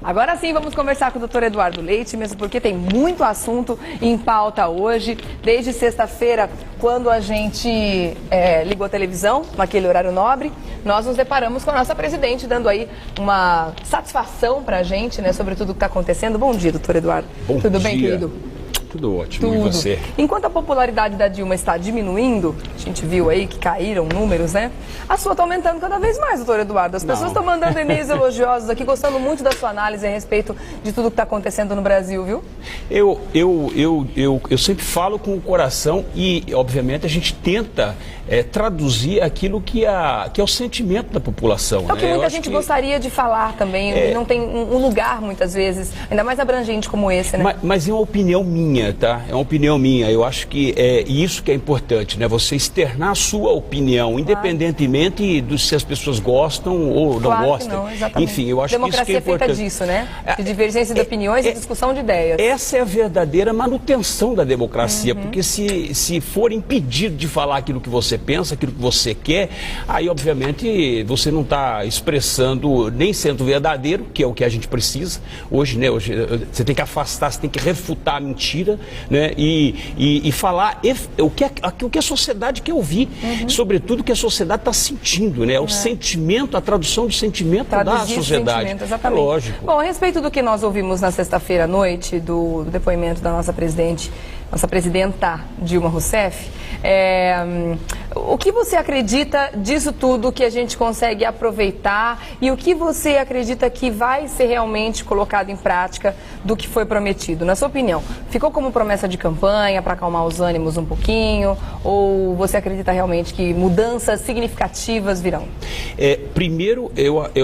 Agora sim, vamos conversar com o Dr. Eduardo Leite, mesmo porque tem muito assunto em pauta hoje. Desde sexta-feira, quando a gente ligou a televisão, naquele horário nobre, nós nos deparamos com a nossa presidente, dando aí uma satisfação pra gente, né, sobre tudo o que está acontecendo. Bom dia, doutor Eduardo. Bom Tudo dia. bem, querido? Tudo ótimo. Tudo. E você? Enquanto a popularidade da Dilma está diminuindo, a gente viu aí que caíram números, né? A sua está aumentando cada vez mais, doutor Eduardo. As pessoas estão mandando e-mails elogiosos aqui, gostando muito da sua análise a respeito de tudo que está acontecendo no Brasil, viu? Eu sempre falo com o coração e, obviamente, a gente tenta traduzir aquilo que é o sentimento da população. É o que muita gente gostaria de falar também, e não tem um lugar, muitas vezes, ainda mais abrangente como esse, né? Mas é uma opinião minha, tá? É uma opinião minha. Eu acho que é isso que é importante, né? Você externar a sua opinião, independentemente de se as pessoas gostam ou não gostam. Não, exatamente. Enfim, eu acho que isso que é importante. Democracia é feita disso, né? De divergência de opiniões e discussão de ideias. Essa é a verdadeira manutenção da democracia, porque se for impedido de falar aquilo que você pensa, aquilo que você quer, aí obviamente você não está expressando, nem sendo verdadeiro, que é o que a gente precisa hoje, né? Hoje você tem que afastar, você tem que refutar a mentira, né? E falar o que a sociedade quer ouvir, sobretudo o que a sociedade está sentindo, né? O sentimento, a tradução do sentimento da sociedade. Exatamente. É lógico. Bom, a respeito do que nós ouvimos na sexta-feira à noite, do depoimento da nossa presidenta Dilma Rousseff, o que você acredita disso tudo que a gente consegue aproveitar e o que você acredita que vai ser realmente colocado em prática do que foi prometido? Na sua opinião, ficou como promessa de campanha para acalmar os ânimos um pouquinho ou você acredita realmente que mudanças significativas virão? Primeiro,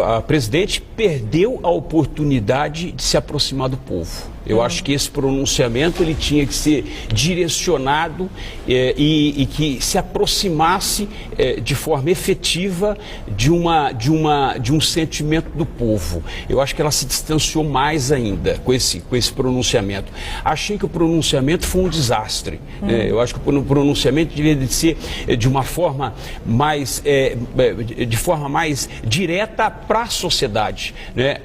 a presidente perdeu a oportunidade de se aproximar do povo. Eu acho que esse pronunciamento ele tinha que ser direcionado e que se aproximasse de forma efetiva de um sentimento do povo. Eu acho que ela se distanciou mais ainda com esse pronunciamento. Achei que o pronunciamento foi um desastre. Eu acho que o pronunciamento devia de ser de uma forma mais direta para a sociedade, né?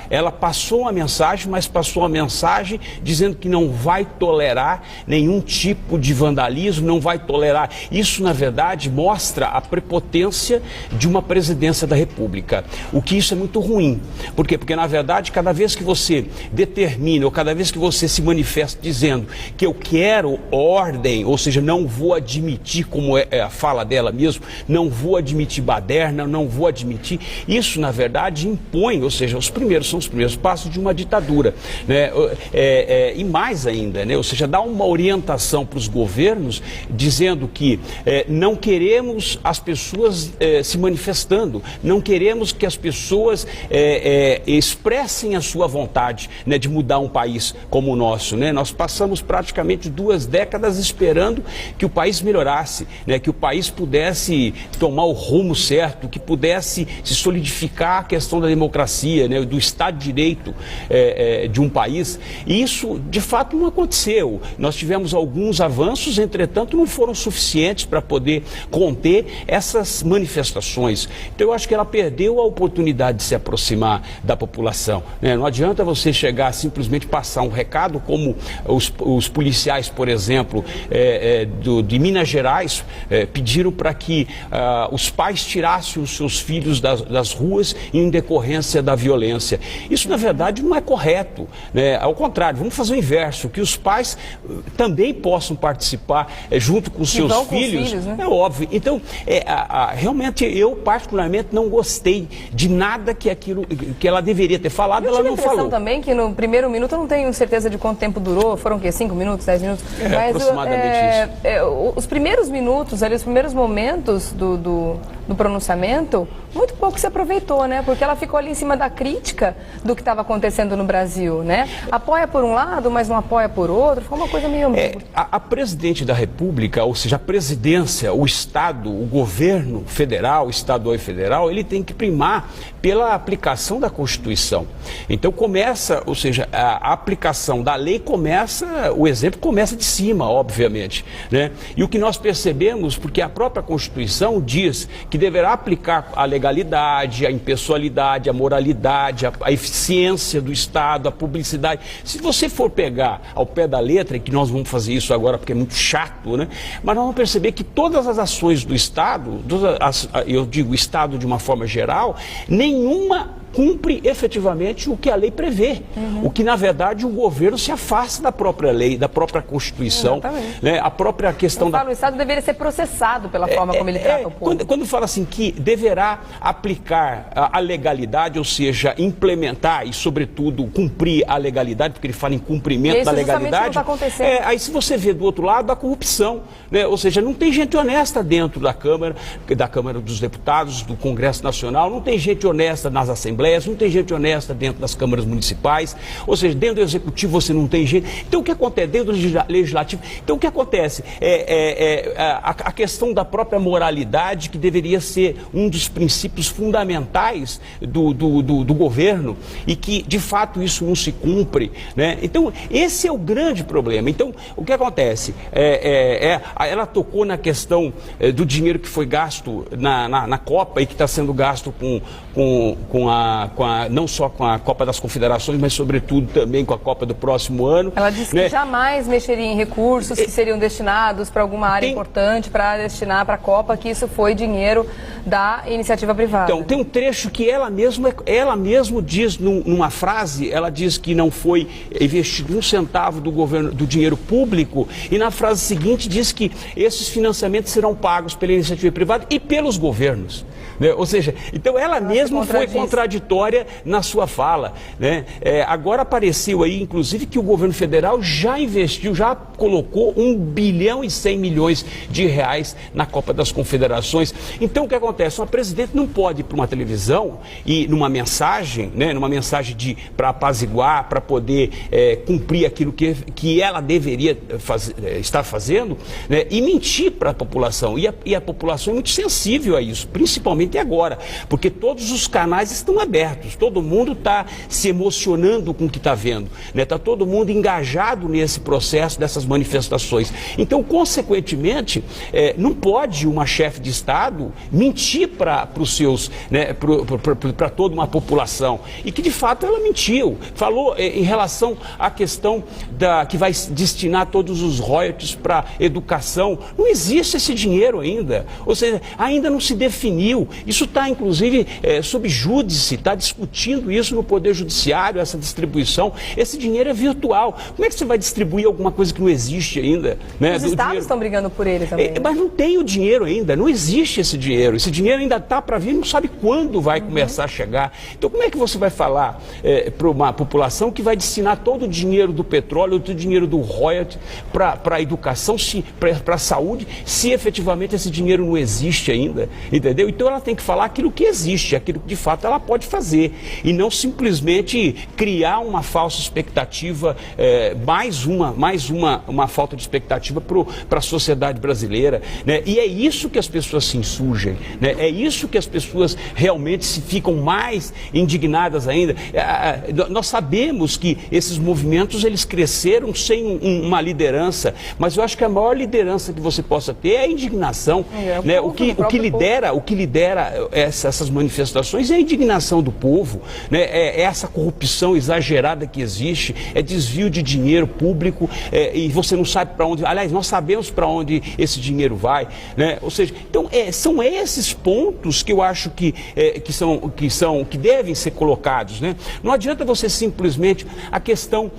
Ela passou uma mensagem, mas passou uma mensagem dizendo que não vai tolerar nenhum tipo de vandalismo, não vai tolerar. Isso, na verdade, mostra a prepotência de uma presidência da República. O que isso é muito ruim. Por quê? Porque, na verdade, cada vez que você determina, ou cada vez que você se manifesta dizendo que eu quero ordem, ou seja, não vou admitir, como é a fala dela mesmo, não vou admitir baderna, não vou admitir, isso, na verdade, impõe, ou seja, são os primeiros passos de uma ditadura, né? E mais ainda, né? Ou seja, dá uma orientação para os governos dizendo que não queremos as pessoas se manifestando, não queremos que as pessoas expressem a sua vontade, né, de mudar um país como o nosso, né? Nós passamos praticamente 2 décadas esperando que o país melhorasse, né, que o país pudesse tomar o rumo certo, que pudesse se solidificar a questão da democracia, né, do Estado de Direito de um país. E isso, de fato, não aconteceu. Nós tivemos alguns avanços, entretanto, não foram suficientes para poder conter essas manifestações. Então, eu acho que ela perdeu a oportunidade de se aproximar da população, né? Não adianta você chegar simplesmente passar um recado, como os policiais, por exemplo, de Minas Gerais, pediram para que os pais tirassem os seus filhos das ruas em decorrência da violência. Isso, na verdade, não é correto, né? Ao contrário, vamos fazer o inverso, que os pais também possam participar junto com os seus filhos, né? É óbvio. Então, realmente, eu particularmente não gostei de nada que ela deveria ter falado, ela não falou. Eu tive a impressão também que no primeiro minuto, eu não tenho certeza de quanto tempo durou, foram o quê? 5 minutos, 10 minutos? Mas, aproximadamente isso. Os primeiros minutos, ali, os primeiros momentos do pronunciamento, muito pouco se aproveitou, né? Porque ela ficou ali em cima da crítica do que estava acontecendo no Brasil, né? Apoia por um lado, mas não apoia por outro, foi uma coisa meio ambígua. A presidente da República, ou seja, a presidência, o Estado, o governo federal, estadual e federal, ele tem que primar pela aplicação da Constituição. Então começa, ou seja, a aplicação da lei começa, o exemplo começa de cima, obviamente, né? E o que nós percebemos, porque a própria Constituição diz que deverá aplicar a legalidade, a impessoalidade, a moralidade, a eficiência do Estado, a publicidade. Se você for pegar ao pé da letra, e que nós vamos fazer isso agora porque é muito chato, né? Mas nós vamos perceber que todas as ações do Estado, eu digo Estado de uma forma geral, nenhuma cumpre efetivamente o que a lei prevê. O que, na verdade, o governo se afasta da própria lei, da própria Constituição. Né? A própria questão o Estado deveria ser processado pela forma como ele trata o povo. Quando fala assim que deverá aplicar a legalidade, ou seja, implementar e, sobretudo, cumprir a legalidade, porque ele fala em cumprimento da legalidade. Não tá acontecendo. Aí, se você vê do outro lado, a corrupção. Né? Ou seja, não tem gente honesta dentro da Câmara dos Deputados, do Congresso Nacional, não tem gente honesta nas assembleias, não tem gente honesta dentro das câmaras municipais, ou seja, dentro do executivo você não tem gente. Então o que acontece? Dentro do legislativo, então o que acontece? A questão da própria moralidade, que deveria ser um dos princípios fundamentais do governo, e que de fato isso não se cumpre, né? Então esse é o grande problema. Então o que acontece? Ela tocou na questão do dinheiro que foi gasto na Copa e que está sendo gasto não só com a Copa das Confederações, mas sobretudo também com a Copa do próximo ano. Ela disse que jamais mexeria em recursos que seriam destinados para alguma área importante, para destinar para a Copa, que isso foi dinheiro da iniciativa privada. Então, tem um trecho que ela mesma diz numa frase, ela diz que não foi investido um centavo do dinheiro público, e na frase seguinte diz que esses financiamentos serão pagos pela iniciativa privada e pelos governos. Né? Ou seja, então ela mesma foi contraditória na sua fala. Né? Agora apareceu aí, inclusive, que o governo federal já investiu, já colocou 1 bilhão e 100 milhões de reais na Copa das Confederações. Então o que acontece? Uma presidente não pode ir para uma televisão e numa mensagem, né, para apaziguar, para poder cumprir aquilo que ela deveria estar fazendo, né, e mentir para a população. E a população é muito sensível a isso, principalmente agora, porque todos os canais estão abertos, todo mundo está se emocionando com o que está vendo, né? Está todo mundo engajado nesse processo dessas manifestações. Então, consequentemente, não pode uma chefe de Estado mentir para os seus, né, para toda uma população, e que de fato ela mentiu. Falou em relação à questão que vai destinar todos os royalties para educação. Não existe esse dinheiro ainda, ou seja, ainda não se definiu. Isso está, inclusive, sob júdice, está discutindo isso no Poder Judiciário, essa distribuição. Esse dinheiro é virtual. Como é que você vai distribuir alguma coisa que não existe ainda? Né? Os estados estão brigando por ele também. Mas não tem o dinheiro ainda, não existe esse dinheiro. Esse dinheiro ainda está para vir, não sabe quando vai começar a chegar. Então, como é que você vai falar para uma população que vai destinar todo o dinheiro do petróleo, todo o dinheiro do royalty para a educação, para a saúde, se efetivamente esse dinheiro não existe ainda? Entendeu? Então, ela tem que falar aquilo que existe, aquilo que de fato ela pode fazer, e não simplesmente criar uma falsa expectativa, mais uma falta de expectativa para a sociedade brasileira, né? E é isso que as pessoas se insurgem, né? É isso que as pessoas realmente ficam mais indignadas ainda. Nós sabemos que esses movimentos eles cresceram sem uma liderança, mas eu acho que a maior liderança que você possa ter é a indignação, né? O que lidera essas manifestações é a indignação do povo, né? É essa corrupção exagerada que existe, é desvio de dinheiro público, e você não sabe para onde. Aliás, nós sabemos para onde esse dinheiro vai, né? Ou seja, então são esses pontos que eu acho que devem ser colocados, né? Não adianta você simplesmente a questão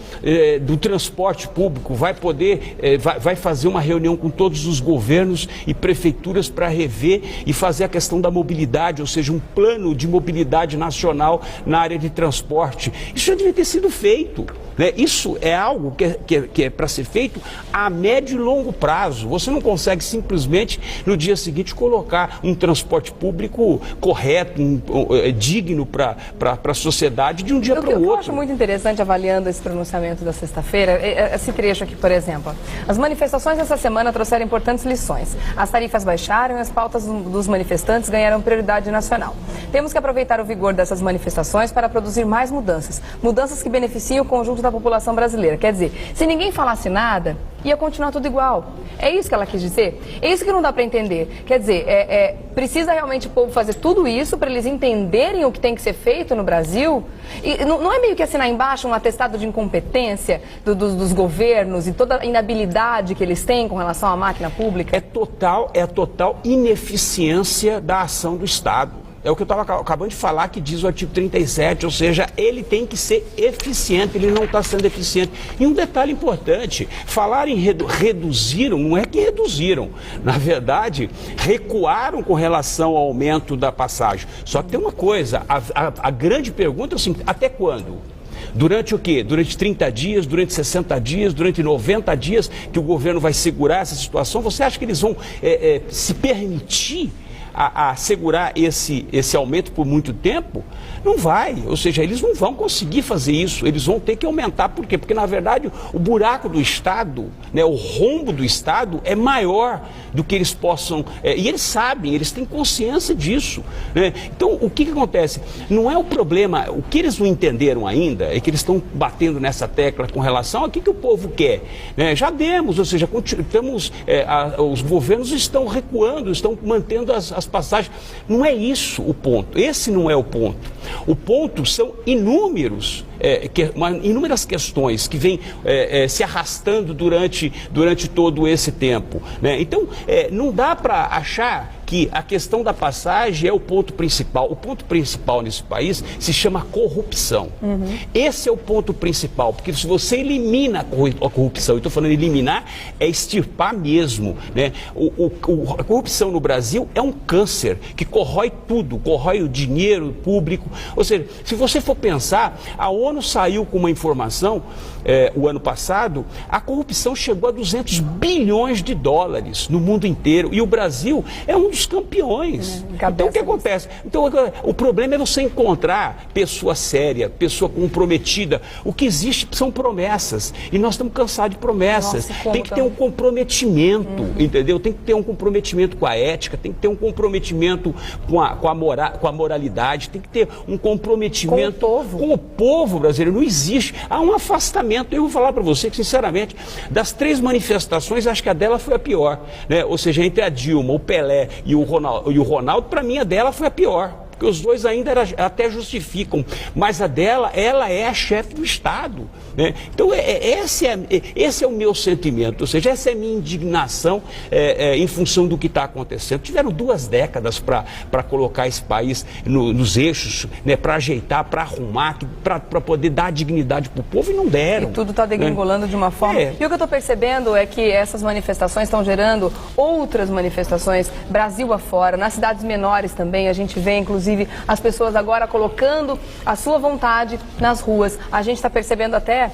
do transporte público, vai fazer uma reunião com todos os governos e prefeituras para rever e fazer a questão da mobilidade, ou seja, um plano de mobilidade nacional na área de transporte. Isso já devia ter sido feito, né? Isso é algo que é para ser feito a médio e longo prazo. Você não consegue simplesmente no dia seguinte colocar um transporte público correto, digno para a sociedade de um dia para o outro. Eu acho muito interessante, avaliando esse pronunciamento da sexta-feira, esse trecho aqui, por exemplo. As manifestações dessa semana trouxeram importantes lições. As tarifas baixaram e as pautas dos manifestantes ganharam prioridade nacional. temos que aproveitar o vigor dessas manifestações para produzir mais mudanças. Mudanças que beneficiem o conjunto da população brasileira. Quer dizer, se ninguém falasse nada, ia continuar tudo igual. É isso que ela quis dizer? É isso que não dá para entender. Quer dizer, precisa realmente o povo fazer tudo isso para eles entenderem o que tem que ser feito no Brasil? E não é meio que assinar embaixo um atestado de incompetência dos governos e toda a inabilidade que eles têm com relação à máquina pública? É a total ineficiência da ação do Estado. É o que eu estava acabando de falar, que diz o artigo 37, ou seja, ele tem que ser eficiente, ele não está sendo eficiente. E um detalhe importante, falar em reduziram, não é que reduziram, na verdade, recuaram com relação ao aumento da passagem. Só que tem uma coisa, a grande pergunta é assim, até quando? Durante o quê? Durante 30 dias, durante 60 dias, durante 90 dias que o governo vai segurar essa situação? Você acha que eles vão se permitir a segurar esse aumento por muito tempo? Não vai, ou seja, eles não vão conseguir fazer isso, eles vão ter que aumentar. Por quê? Porque, na verdade, o buraco do Estado, né, o rombo do Estado é maior do que eles possam, e eles sabem, eles têm consciência disso, né? Então, o que acontece? Não é o problema, o que eles não entenderam ainda é que eles estão batendo nessa tecla com relação ao que o povo quer, né? Já demos, ou seja, os governos estão recuando, estão mantendo as passagens. Não é isso o ponto, esse não é o ponto. O ponto são inúmeras questões que vêm se arrastando durante todo esse tempo, né? Então, não dá para achar que a questão da passagem é o ponto principal. O ponto principal nesse país se chama corrupção. Esse é o ponto principal, porque se você elimina a corrupção, eu estou falando eliminar, é extirpar mesmo, né? A corrupção no Brasil é um câncer que corrói tudo, corrói o dinheiro público. Ou seja, se você for pensar, a ONU saiu com uma informação o ano passado, a corrupção chegou a 200 bilhões de dólares no mundo inteiro, e o Brasil é um dos campeões. Então, o que acontece? Então, o problema é você encontrar pessoa séria, pessoa comprometida. O que existe são promessas, e nós estamos cansados de promessas. Nossa, tem que ter um comprometimento, entendeu? Tem que ter um comprometimento com a ética, tem que ter um comprometimento com a moralidade, tem que ter um comprometimento com o povo brasileiro. Não existe. Há um afastamento. Eu vou falar para você que, sinceramente, das 3 manifestações, acho que a dela foi a pior, né? Ou seja, entre a Dilma, o Pelé e o Ronaldo, para mim a dela foi a pior. Porque os dois ainda até justificam, mas a dela, ela é a chefe do Estado, né? Então, esse é o meu sentimento, ou seja, essa é a minha indignação em função do que está acontecendo. Tiveram 2 décadas para colocar esse país nos eixos, né, para ajeitar, para arrumar, para poder dar dignidade para o povo, e não deram. E tudo está degringolando, né, de uma forma. E o que eu estou percebendo é que essas manifestações estão gerando outras manifestações, Brasil afora, nas cidades menores também, a gente vê, inclusive, as pessoas agora colocando a sua vontade nas ruas. A gente está percebendo até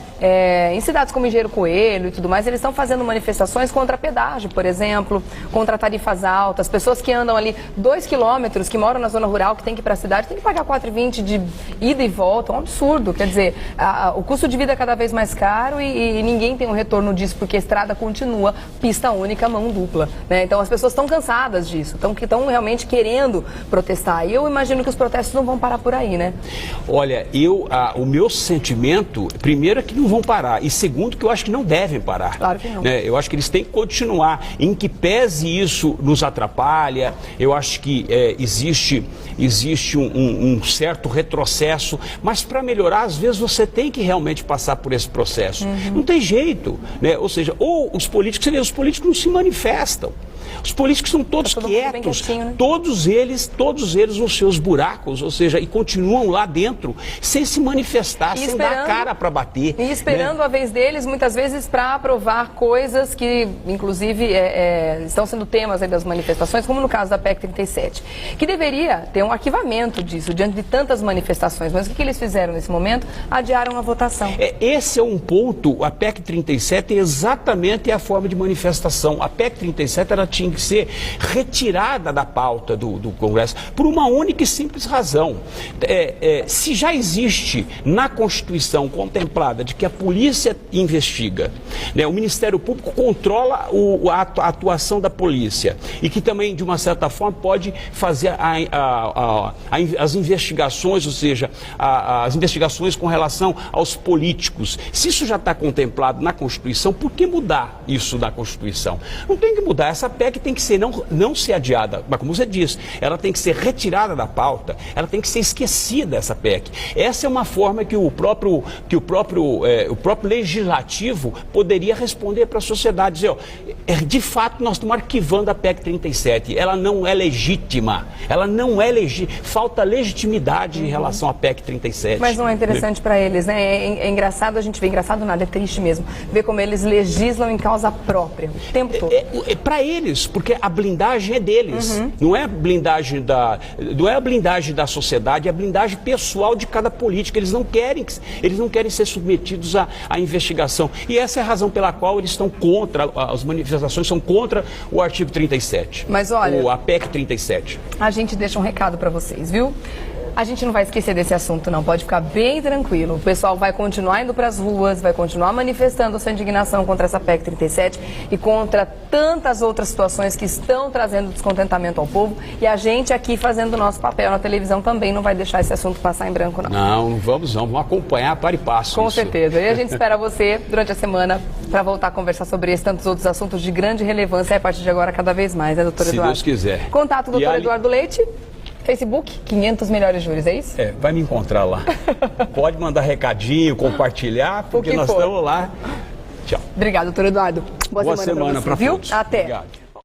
em cidades como Engenheiro Coelho e tudo mais, eles estão fazendo manifestações contra pedágio, por exemplo, contra tarifas altas. Pessoas que andam ali 2 quilômetros, que moram na zona rural, que tem que ir para a cidade, tem que pagar R$ 4,20 de ida e volta. É um absurdo. Quer dizer, o custo de vida é cada vez mais caro e ninguém tem um retorno disso, porque a estrada continua pista única, mão dupla, né? Então as pessoas estão cansadas disso, estão realmente querendo protestar. E eu imagino que os protestos não vão parar por aí, né? Olha, o meu sentimento, primeiro, é que não vão parar, e segundo, que eu acho que não devem parar. Claro que não. Né? Eu acho que eles têm que continuar, em que pese isso nos atrapalha. Eu acho que existe um certo retrocesso, mas para melhorar, às vezes você tem que realmente passar por esse processo. Não tem jeito, né? Ou seja, os políticos não se manifestam. Os políticos são todos quietos, né? todos eles nos seus buracos, ou seja, e continuam lá dentro, sem se manifestar, sem dar a cara para bater. E esperando, né, a vez deles, muitas vezes, para aprovar coisas que, inclusive, estão sendo temas aí das manifestações, como no caso da PEC 37, que deveria ter um arquivamento disso, diante de tantas manifestações. Mas o que eles fizeram nesse momento? Adiaram a votação. Esse é um ponto. A PEC 37 é exatamente a forma de manifestação. A PEC 37, ela tinha tinha que ser retirada da pauta do Congresso por uma única e simples razão. Se já existe na Constituição contemplada de que a polícia investiga, né, o Ministério Público controla a atuação da polícia e que também, de uma certa forma, pode fazer as investigações, ou seja, as investigações com relação aos políticos. Se isso já está contemplado na Constituição, por que mudar isso da Constituição? Não tem que mudar. Essa PEC tem que ser não ser adiada, mas como você disse, ela tem que ser retirada da pauta, ela tem que ser esquecida, essa PEC. Essa é uma forma que o próprio legislativo poderia responder para a sociedade, dizer, de fato nós estamos arquivando a PEC 37, ela não é legítima, falta legitimidade em relação à PEC 37. Mas não é interessante para eles, né? É engraçado a gente ver, engraçado nada, é triste mesmo, ver como eles legislam em causa própria, o tempo todo. Para eles, porque a blindagem é deles, não é a blindagem da sociedade, é a blindagem pessoal de cada político. Eles não querem ser submetidos à investigação. E essa é a razão pela qual eles estão contra, as manifestações são contra o artigo 37. Mas olha, a PEC 37. A gente deixa um recado para vocês, viu? A gente não vai esquecer desse assunto, não. Pode ficar bem tranquilo. O pessoal vai continuar indo para as ruas, vai continuar manifestando sua indignação contra essa PEC 37 e contra tantas outras situações que estão trazendo descontentamento ao povo. E a gente aqui fazendo o nosso papel na televisão também não vai deixar esse assunto passar em branco, não. Não vamos acompanhar para e passo. Com certeza. E a gente espera você durante a semana para voltar a conversar sobre esse e tantos outros assuntos de grande relevância a partir de agora cada vez mais, né, doutor Eduardo? Se Deus quiser. Contato do doutor Eduardo Leite. Facebook, 500 melhores júris, é isso? Vai me encontrar lá. Pode mandar recadinho, compartilhar, porque nós estamos lá. Tchau. Obrigado, doutor Eduardo. Boa semana para você, viu? todos. Até. Obrigado.